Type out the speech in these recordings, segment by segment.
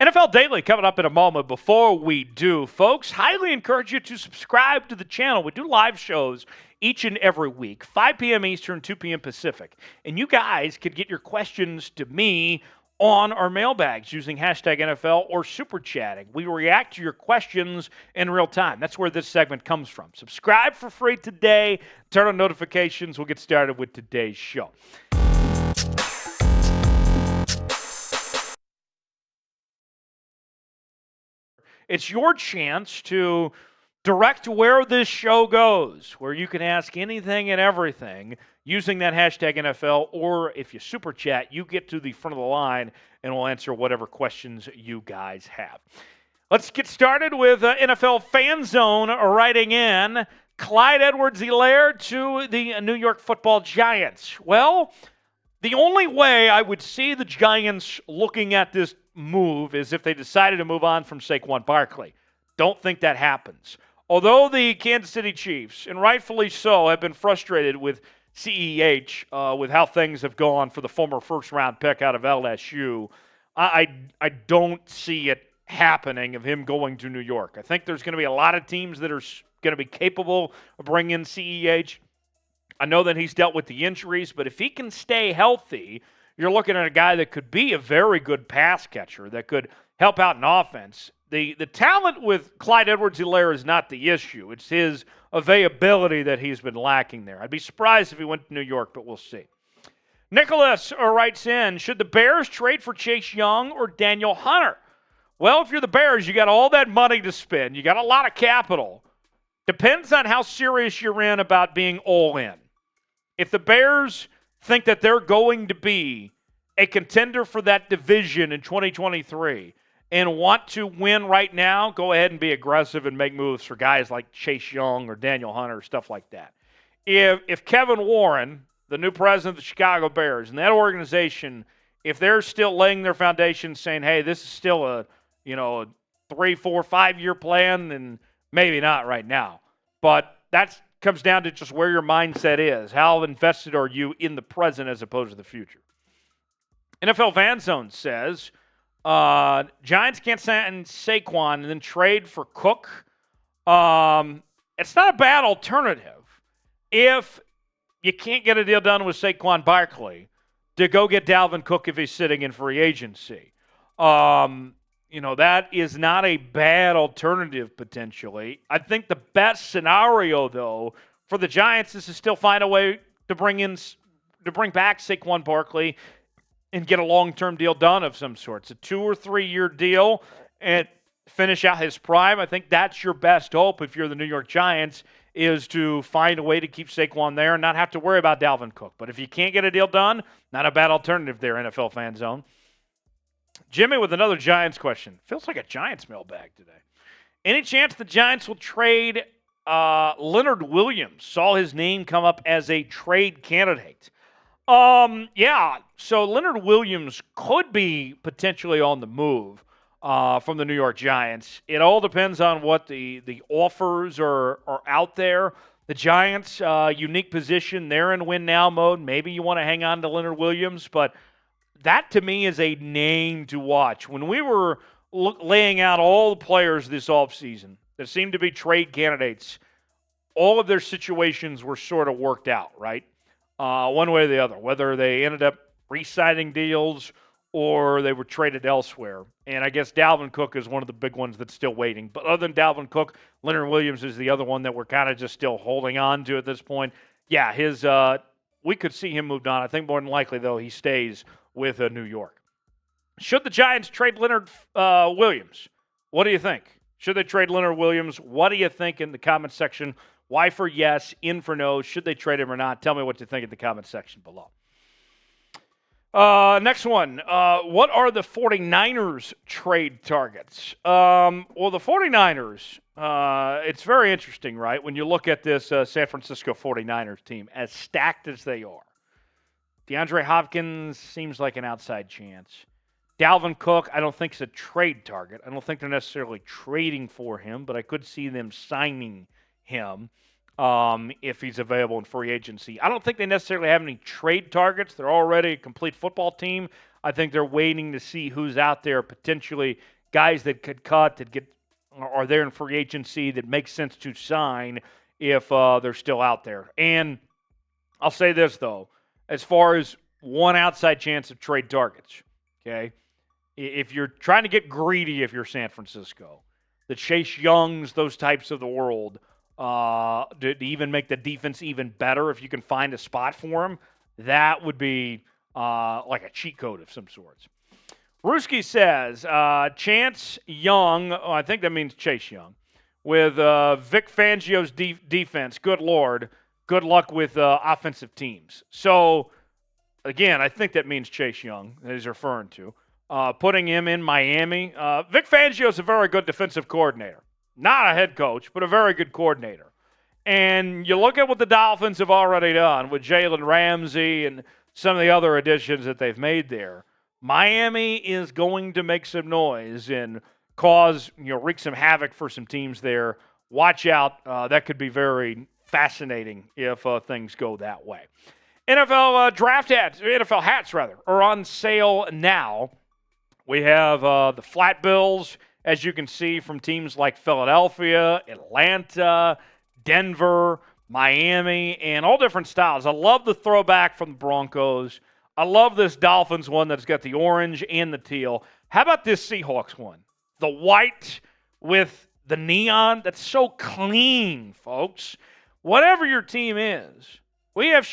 NFL Daily coming up in a moment. Before we do, folks, highly encourage you to subscribe to the channel. We do live shows each and every week, 5 p.m. Eastern, 2 p.m. Pacific. And you guys could get your questions to me on our mailbags using hashtag NFL or super chatting. We react to your questions in real time. That's where this segment comes from. Subscribe for free today. Turn on notifications. We'll get started with today's show. It's your chance to direct where this show goes, where you can ask anything and everything using that hashtag NFL, or if you super chat, you get to the front of the line and we'll answer whatever questions you guys have. Let's get started with NFL Fan Zone writing in Clyde Edwards-Helaire to the New York Football Giants. Well, the only way I would see the Giants looking at this move is if they decided to move on from Saquon Barkley. Don't think that happens. Although the Kansas City Chiefs, and rightfully so, have been frustrated with CEH, with how things have gone for the former first-round pick out of LSU, I don't see it happening of him going to New York. I think there's going to be a lot of teams that are going to be capable of bringing in CEH. I know that he's dealt with the injuries, but if he can stay healthy, you're looking at a guy that could be a very good pass catcher, that could help out in offense. The talent with Clyde Edwards-Helaire is not the issue. It's his availability that he's been lacking there. I'd be surprised if he went to New York, but we'll see. Nicholas writes in, should the Bears trade for Chase Young or Danielle Hunter? Well, if you're the Bears, you got all that money to spend. You got a lot of capital. Depends on how serious you're in about being all in. If the Bears think that they're going to be a contender for that division in 2023 and want to win right now, go ahead and be aggressive and make moves for guys like Chase Young or Danielle Hunter, stuff like that. If Kevin Warren, the new president of the Chicago Bears, and that organization, if they're still laying their foundation saying, hey, this is still a 3, 4, 5-year plan, then maybe not right now. But that comes down to just where your mindset is. How invested are you in the present as opposed to the future? NFL Fan Zone says, Giants can't sign Saquon and then trade for Cook. It's not a bad alternative if you can't get a deal done with Saquon Barkley to go get Dalvin Cook if he's sitting in free agency. That is not a bad alternative potentially. I think the best scenario, though, for the Giants is to still find a way to bring back Saquon Barkley and get a long-term deal done of some sort. It's a 2 or 3 year deal and finish out his prime. I think that's your best hope if you're the New York Giants, is to find a way to keep Saquon there and not have to worry about Dalvin Cook. But if you can't get a deal done, not a bad alternative there, NFL Fan Zone. Jimmy with another Giants question. Feels like a Giants mailbag today. Any chance the Giants will trade Leonard Williams? Saw his name come up as a trade candidate. Yeah, so Leonard Williams could be potentially on the move from the New York Giants. It all depends on what the offers are out there. The Giants, unique position. They're in win-now mode. Maybe you want to hang on to Leonard Williams, but that, to me, is a name to watch. When we were laying out all the players this offseason that seemed to be trade candidates, all of their situations were sort of worked out, right? One way or the other, whether they ended up re-signing deals or they were traded elsewhere. And I guess Dalvin Cook is one of the big ones that's still waiting. But other than Dalvin Cook, Leonard Williams is the other one that we're kind of just still holding on to at this point. Yeah, we could see him moved on. I think more than likely, though, he stays with New York. Should the Giants trade Leonard Williams? What do you think? Should they trade Leonard Williams? What do you think in the comment section? Y for yes, in for no. Should they trade him or not? Tell me what you think in the comment section below. Next one. What are the 49ers trade targets? Well, the 49ers, it's very interesting, right? When you look at this San Francisco 49ers team, as stacked as they are. DeAndre Hopkins seems like an outside chance. Dalvin Cook, I don't think is a trade target. I don't think they're necessarily trading for him, but I could see them signing him if he's available in free agency. I don't think they necessarily have any trade targets. They're already a complete football team. I think they're waiting to see who's out there potentially guys that could cut, that are there in free agency that makes sense to sign if they're still out there. And I'll say this, though, as far as one outside chance of trade targets, okay, if you're trying to get greedy, if you're San Francisco, the Chase Youngs, those types of the world, to even make the defense even better, if you can find a spot for them, that would be like a cheat code of some sorts. Ruski says, Chance Young, I think that means Chase Young, with Vic Fangio's defense, good Lord, good luck with offensive teams. So, again, I think that means Chase Young that he's referring to. Putting him in Miami. Vic Fangio is a very good defensive coordinator. Not a head coach, but a very good coordinator. And you look at what the Dolphins have already done with Jalen Ramsey and some of the other additions that they've made there. Miami is going to make some noise and wreak some havoc for some teams there. Watch out. That could be very fascinating if things go that way. NFL NFL hats are on sale now. We have the flat bills, as you can see, from teams like Philadelphia, Atlanta, Denver, Miami, and all different styles. I love the throwback from the Broncos. I love this Dolphins one that's got the orange and the teal. How about this Seahawks one? The white with the neon. That's so clean, folks. Whatever your team is, we have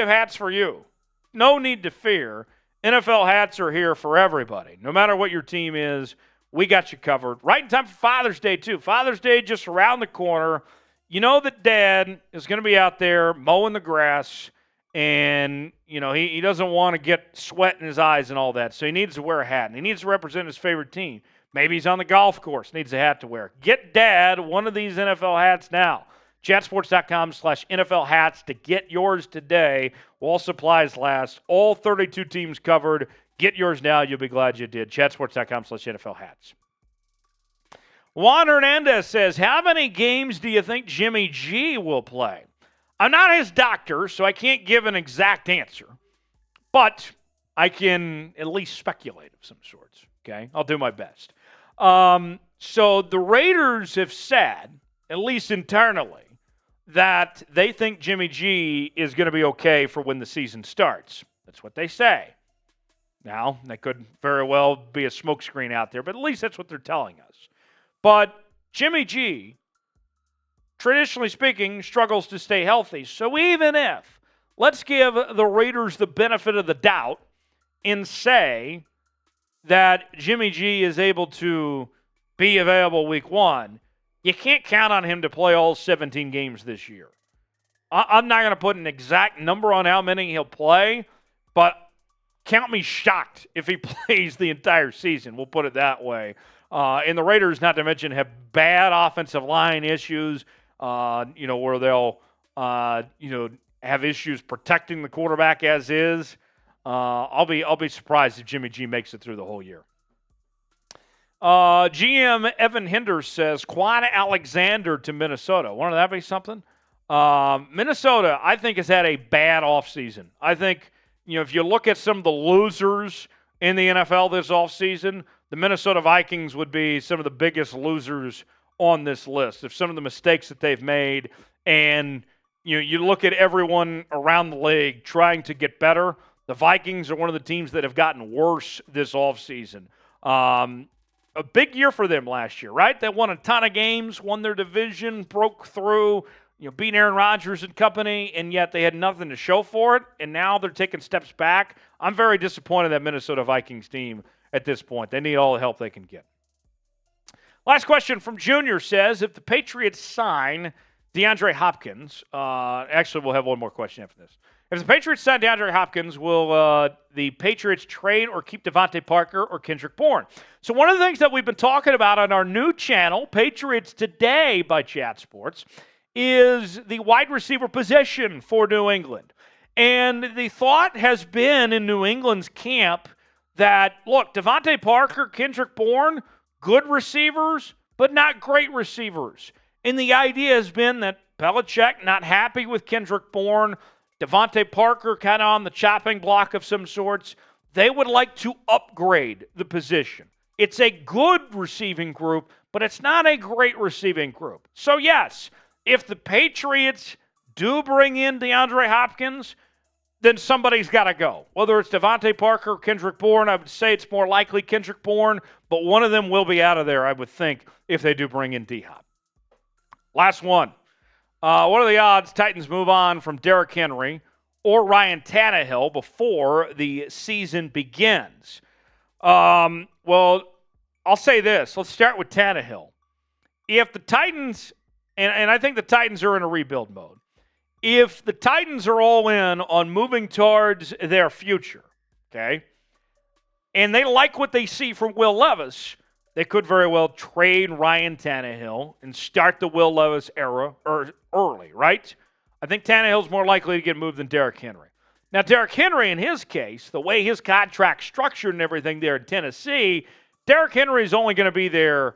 hats for you. No need to fear. NFL hats are here for everybody. No matter what your team is, we got you covered. Right in time for Father's Day, too. Father's Day just around the corner. You know that Dad is going to be out there mowing the grass, and, he doesn't want to get sweat in his eyes and all that, so he needs to wear a hat, and he needs to represent his favorite team. Maybe he's on the golf course, needs a hat to wear. Get Dad one of these NFL hats now. Chatsports.com/NFL hats to get yours today while supplies last. All 32 teams covered. Get yours now. You'll be glad you did. Chatsports.com/NFL hats. Juan Hernandez says, how many games do you think Jimmy G will play? I'm not his doctor, so I can't give an exact answer. But I can at least speculate of some sorts. Okay? I'll do my best. So the Raiders have said, at least internally, that they think Jimmy G is going to be okay for when the season starts. That's what they say. Now, that could very well be a smokescreen out there, but at least that's what they're telling us. But Jimmy G, traditionally speaking, struggles to stay healthy. So even if, let's give the Raiders the benefit of the doubt and say that Jimmy G is able to be available week 1, you can't count on him to play all 17 games this year. I'm not going to put an exact number on how many he'll play, but count me shocked if he plays the entire season. We'll put it that way. And the Raiders, not to mention, have bad offensive line issues, where they'll, have issues protecting the quarterback as is. I'll be surprised if Jimmy G makes it through the whole year. GM Evan Hinder says, Kwon Alexander to Minnesota. Wouldn't that be something? Minnesota, I think, has had a bad offseason. I think, if you look at some of the losers in the NFL this offseason, the Minnesota Vikings would be some of the biggest losers on this list. Of some of the mistakes that they've made, and you look at everyone around the league trying to get better, the Vikings are one of the teams that have gotten worse this offseason. A big year for them last year, right? They won a ton of games, won their division, broke through, beat Aaron Rodgers and company, and yet they had nothing to show for it, and now they're taking steps back. I'm very disappointed in that Minnesota Vikings team at this point. They need all the help they can get. Last question from Junior says, if the Patriots sign DeAndre Hopkins, actually we'll have one more question after this. If the Patriots sign DeAndre Hopkins, will the Patriots trade or keep Devontae Parker or Kendrick Bourne? So one of the things that we've been talking about on our new channel, Patriots Today by Chat Sports, is the wide receiver position for New England. And the thought has been in New England's camp that, look, Devontae Parker, Kendrick Bourne, good receivers, but not great receivers. And the idea has been that Belichick not happy with Kendrick Bourne, Devontae Parker kind of on the chopping block of some sorts. They would like to upgrade the position. It's a good receiving group, but it's not a great receiving group. So, yes, if the Patriots do bring in DeAndre Hopkins, then somebody's got to go. Whether it's Devontae Parker or Kendrick Bourne, I would say it's more likely Kendrick Bourne, but one of them will be out of there, I would think, if they do bring in D-Hop. Last one. What are the odds Titans move on from Derrick Henry or Ryan Tannehill before the season begins? Well, I'll say this. Let's start with Tannehill. If the Titans, and I think the Titans are in a rebuild mode, if the Titans are all in on moving towards their future, okay, and they like what they see from Will Levis, they could very well trade Ryan Tannehill and start the Will Levis era early, right? I think Tannehill's more likely to get moved than Derrick Henry. Now, Derrick Henry, in his case, the way his contract's structured and everything there in Tennessee, Derrick Henry is only going to be there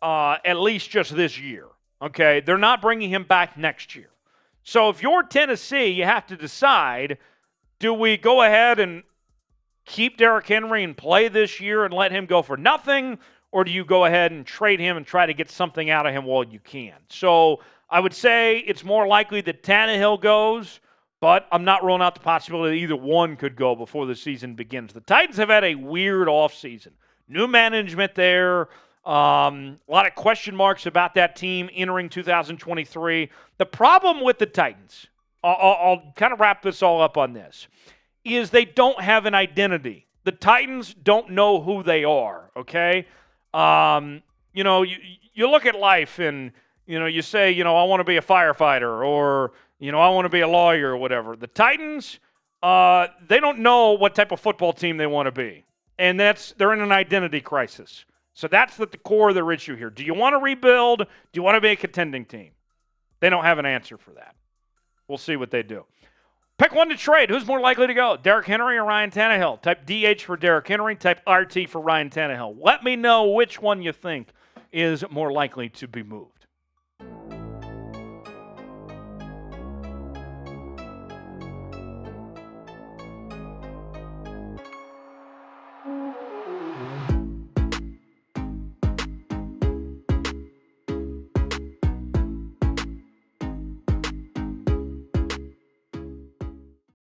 at least just this year, okay? They're not bringing him back next year. So if you're Tennessee, you have to decide, do we go ahead and keep Derrick Henry and play this year and let him go for nothing, or do you go ahead and trade him and try to get something out of him while you can? So I would say it's more likely that Tannehill goes, but I'm not ruling out the possibility that either one could go before the season begins. The Titans have had a weird offseason. New management there. A lot of question marks about that team entering 2023. The problem with the Titans, I'll kind of wrap this all up on this, is they don't have an identity. The Titans don't know who they are, okay? You look at life and, you say, I want to be a firefighter or, I want to be a lawyer or whatever. The Titans, they don't know what type of football team they want to be. And they're in an identity crisis. So that's at the core of their issue here. Do you want to rebuild? Do you want to be a contending team? They don't have an answer for that. We'll see what they do. Pick one to trade. Who's more likely to go? Derrick Henry or Ryan Tannehill? Type DH for Derrick Henry. Type RT for Ryan Tannehill. Let me know which one you think is more likely to be moved.